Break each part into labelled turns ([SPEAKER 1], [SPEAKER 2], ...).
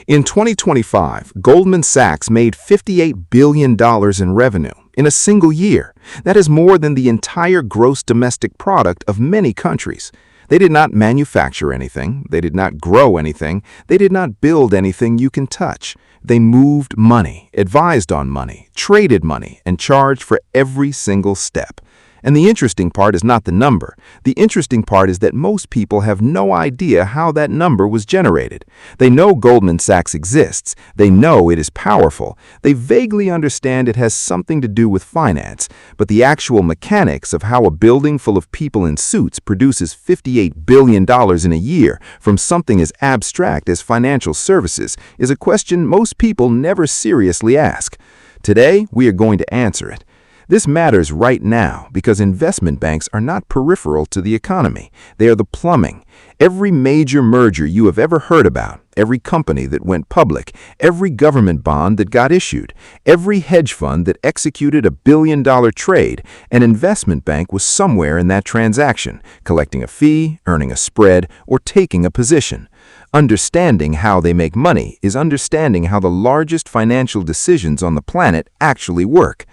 [SPEAKER 1] In 2025, Goldman Sachs made $58 billion in revenue in a single year. That is more than the entire gross domestic product of many countries. They did not manufacture anything, they did not grow anything, they did not build anything you can touch. They moved money, advised on money, traded money, and charged for every single step. And the interesting part is not the number. The interesting part is that most people have no idea how that number was generated. They know Goldman Sachs exists. They know it is powerful. They vaguely understand it has something to do with finance. But the actual mechanics of how a building full of people in suits produces $58 billion in a year from something as abstract as financial services is a question most people never seriously ask. Today, we are going to answer it. This matters right now because investment banks are not peripheral to the economy. They are the plumbing. Every major merger you have ever heard about, every company that went public, every government bond that got issued, every hedge fund that executed a billion-dollar trade, an investment bank was somewhere in that transaction, collecting a fee, earning a spread, or taking a position. Understanding how they make money is understanding how the largest financial decisions on the planet actually work.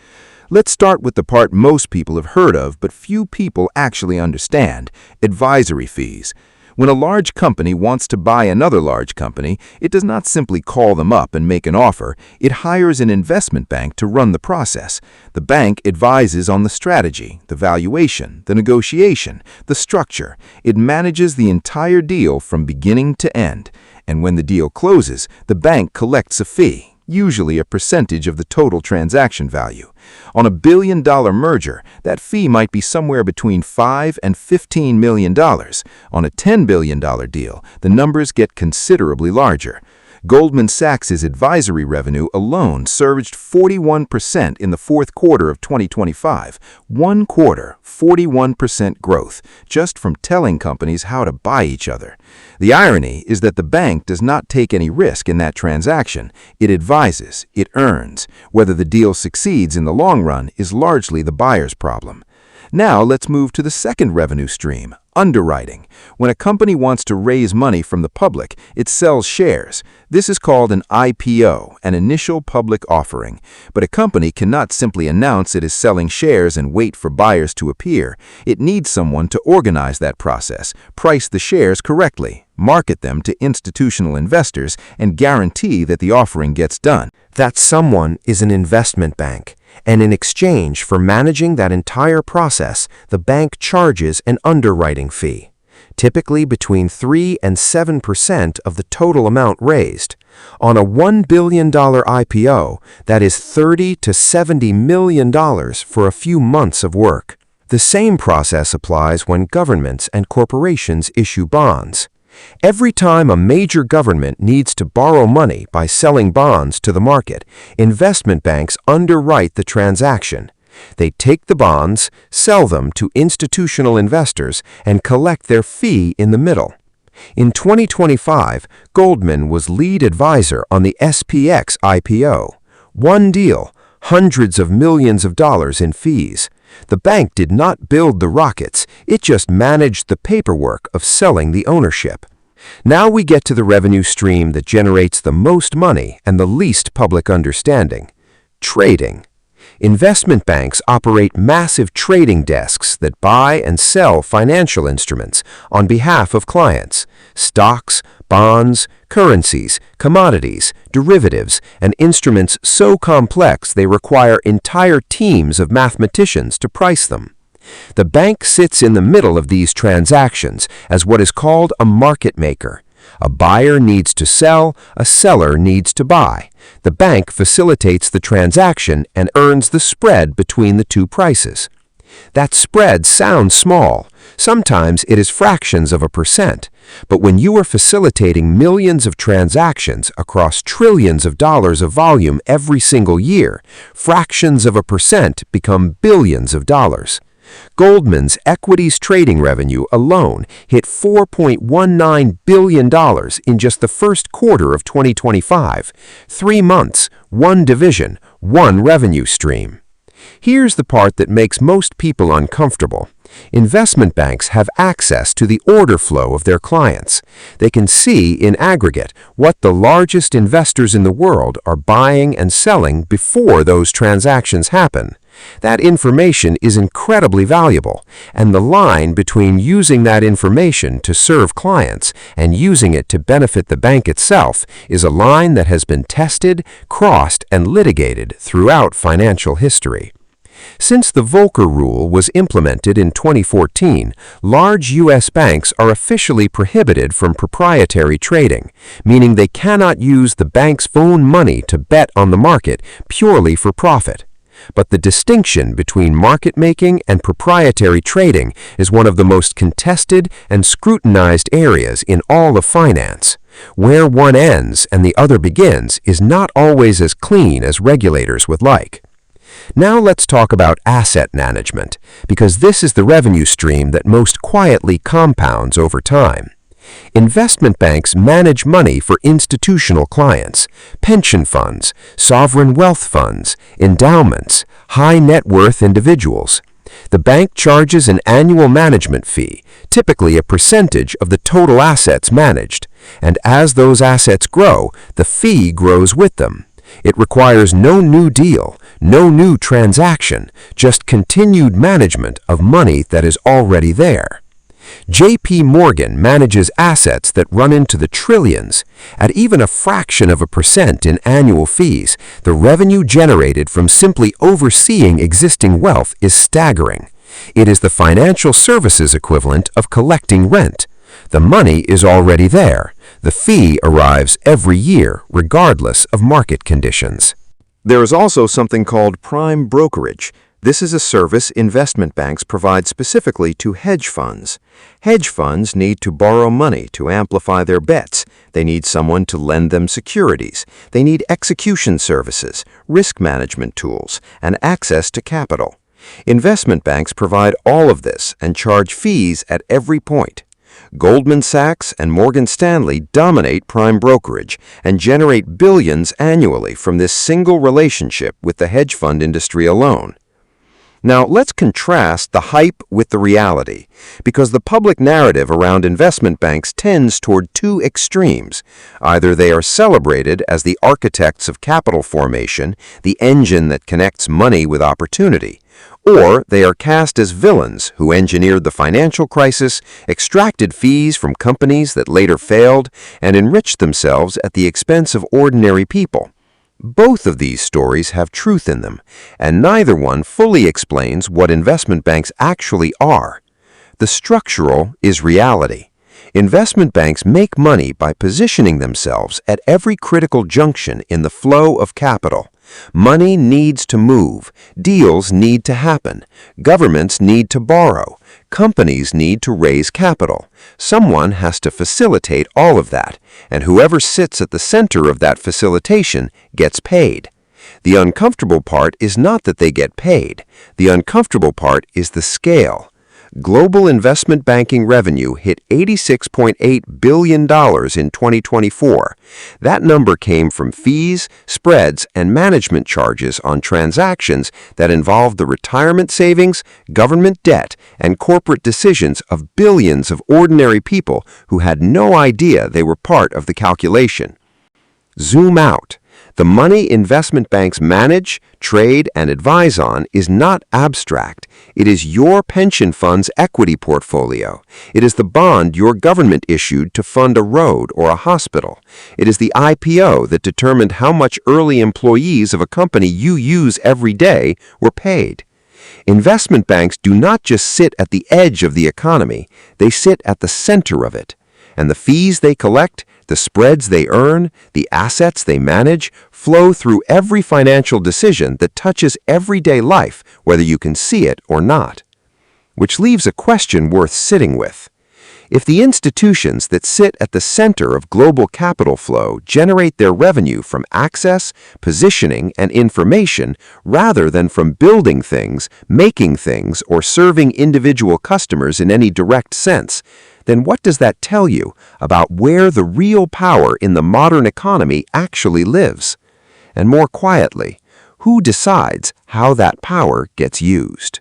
[SPEAKER 1] Let's start with the part most people have heard of but few people actually understand: advisory fees. When a large company wants to buy another large company, it does not simply call them up and make an offer. It hires an investment bank to run the process. The bank advises on the strategy, the valuation, the negotiation, the structure. It manages the entire deal from beginning to end. And when the deal closes, the bank collects a fee, usually a percentage of the total transaction value. On a billion-dollar merger, that fee might be somewhere between $5 and $15 million. On a $10 billion deal, the numbers get considerably larger. Goldman Sachs's advisory revenue alone surged 41% in the fourth quarter of 2025. One quarter, 41% growth, just from telling companies how to buy each other. The irony is that the bank does not take any risk in that transaction. It advises, it earns. Whether the deal succeeds in the long run is largely the buyer's problem. Now let's move to the second revenue stream: underwriting. When a company wants to raise money from the public, it sells shares. This is called an IPO, an initial public offering. But a company cannot simply announce it is selling shares and wait for buyers to appear. It needs someone to organize that process, price the shares correctly, market them to institutional investors, and guarantee that the offering gets done.
[SPEAKER 2] That someone is an investment bank. And in exchange for managing that entire process, the bank charges an underwriting fee, typically between 3 and 7% of the total amount raised. On a $1 billion IPO, that is $30 to $70 million for a few months of work. The same process applies when governments and corporations issue bonds. Every time a major government needs to borrow money by selling bonds to the market, investment banks underwrite the transaction. They take the bonds, sell them to institutional investors, and collect their fee in the middle. In 2025, Goldman was lead advisor on the SpaceX IPO. One deal, hundreds of millions of dollars in fees. The bank did not build the rockets, it just managed the paperwork of selling the ownership. Now we get to the revenue stream that generates the most money and the least public understanding: trading. Investment banks operate massive trading desks that buy and sell financial instruments on behalf of clients: stocks, bonds, currencies, commodities, derivatives, and instruments so complex they require entire teams of mathematicians to price them. The bank sits in the middle of these transactions as what is called a market maker. A buyer needs to sell, a seller needs to buy. The bank facilitates the transaction and earns the spread between the two prices. That spread sounds small. Sometimes it is fractions of a percent. But when you are facilitating millions of transactions across trillions of dollars of volume every single year, fractions of a percent become billions of dollars. Goldman's equities trading revenue alone hit $4.19 billion in just the first quarter of 2025. 3 months, one division, one revenue stream. Here's the part that makes most people uncomfortable. Investment banks have access to the order flow of their clients. They can see in aggregate what the largest investors in the world are buying and selling before those transactions happen. That information is incredibly valuable, and the line between using that information to serve clients and using it to benefit the bank itself is a line that has been tested, crossed, and litigated throughout financial history. Since the Volcker Rule was implemented in 2014, large U.S. banks are officially prohibited from proprietary trading, meaning they cannot use the bank's own money to bet on the market purely for profit. But the distinction between market making and proprietary trading is one of the most contested and scrutinized areas in all of finance. Where one ends and the other begins is not always as clean as regulators would like. Now let's talk about asset management, because this is the revenue stream that most quietly compounds over time. Investment banks manage money for institutional clients, pension funds, sovereign wealth funds, endowments, high net worth individuals. The bank charges an annual management fee, typically a percentage of the total assets managed, and as those assets grow, the fee grows with them. It requires no new deal, no new transaction, just continued management of money that is already there. JPMorgan manages assets that run into the trillions. At even a fraction of a percent in annual fees, the revenue generated from simply overseeing existing wealth is staggering. It is the financial services equivalent of collecting rent. The money is already there. The fee arrives every year, regardless of market conditions.
[SPEAKER 1] There is also something called prime brokerage. This is a service investment banks provide specifically to hedge funds. Hedge funds need to borrow money to amplify their bets. They need someone to lend them securities. They need execution services, risk management tools, and access to capital. Investment banks provide all of this and charge fees at every point. Goldman Sachs and Morgan Stanley dominate prime brokerage and generate billions annually from this single relationship with the hedge fund industry alone. Now, let's contrast the hype with the reality, because the public narrative around investment banks tends toward two extremes. Either they are celebrated as the architects of capital formation, the engine that connects money with opportunity, or they are cast as villains who engineered the financial crisis, extracted fees from companies that later failed, and enriched themselves at the expense of ordinary people. Both of these stories have truth in them, and neither one fully explains what investment banks actually are. The structural is reality. Investment banks make money by positioning themselves at every critical junction in the flow of capital. Money needs to move, deals need to happen, governments need to borrow, companies need to raise capital. Someone has to facilitate all of that, and whoever sits at the center of that facilitation gets paid. The uncomfortable part is not that they get paid. The uncomfortable part is the scale. Global investment banking revenue hit $86.8 billion in 2024. That number came from fees, spreads, and management charges on transactions that involved the retirement savings, government debt, and corporate decisions of billions of ordinary people who had no idea they were part of the calculation. Zoom out. The money investment banks manage, trade, and advise on is not abstract. It is your pension fund's equity portfolio. It is the bond your government issued to fund a road or a hospital. It is the IPO that determined how much early employees of a company you use every day were paid. Investment banks do not just sit at the edge of the economy, they sit at the center of it. And the fees they collect, the spreads they earn, the assets they manage, flow through every financial decision that touches everyday life, whether you can see it or not. Which leaves a question worth sitting with. If the institutions that sit at the center of global capital flow generate their revenue from access, positioning, and information rather than from building things, making things, or serving individual customers in any direct sense, then what does that tell you about where the real power in the modern economy actually lives? And more quietly,
[SPEAKER 2] who decides how that power gets used?